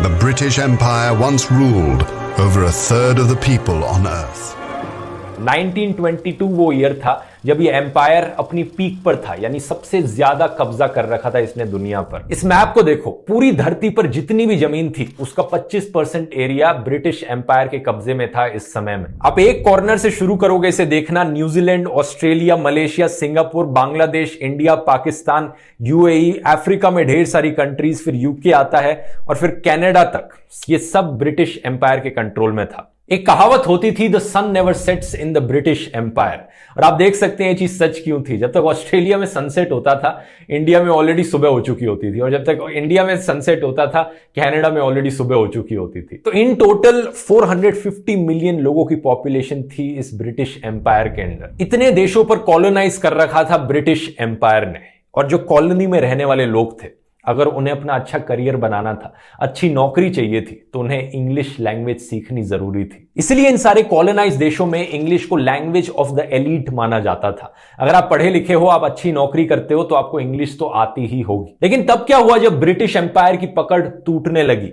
The British Empire once ruled over a third of the people on Earth. 1922 वो year था जब ये empire अपनी पीक पर था, यानी सबसे ज्यादा कब्जा कर रखा था इसने दुनिया पर। इस मैप को देखो, पूरी धरती पर जितनी भी जमीन थी उसका 25% एरिया ब्रिटिश एम्पायर के कब्जे में था इस समय में। आप एक कॉर्नर से शुरू करोगे इसे देखना, New Zealand, Australia, Malaysia, Singapore, Bangladesh, India, Pakistan, UAE, Africa में ढेर सारी कंट्रीज, फिर यूके आता है और फिर कनाडा तक, ये सब ब्रिटिश एम्पायर के कंट्रोल में था। एक कहावत होती थी, the sun never sets in the British empire, और आप देख सकते हैं ये चीज सच क्यों थी। जब तक ऑस्ट्रेलिया में सनसेट होता था, इंडिया में ऑलरेडी सुबह हो चुकी होती थी, और जब तक इंडिया में सनसेट होता था, कनाडा में ऑलरेडी सुबह हो चुकी होती थी। तो इन टोटल 450 मिलियन लोगों की पॉपुलेशन थी इस ब्रिटिश एम्पायर के अंदर। इतने देशों पर कॉलोनाइज कर रखा था ब्रिटिश एम्पायर ने, और जो कॉलोनी में रहने वाले लोग थे, अगर उन्हें अपना अच्छा करियर बनाना था, अच्छी नौकरी चाहिए थी, तो उन्हें इंग्लिश लैंग्वेज सीखनी जरूरी थी। इसलिए इन सारे कॉलोनाइज देशों में इंग्लिश को लैंग्वेज ऑफ द एलीट माना जाता था। अगर आप पढ़े लिखे हो, आप अच्छी नौकरी करते हो, तो आपको इंग्लिश तो आती ही होगी। लेकिन तब क्या हुआ जब ब्रिटिश एम्पायर की पकड़ टूटने लगी?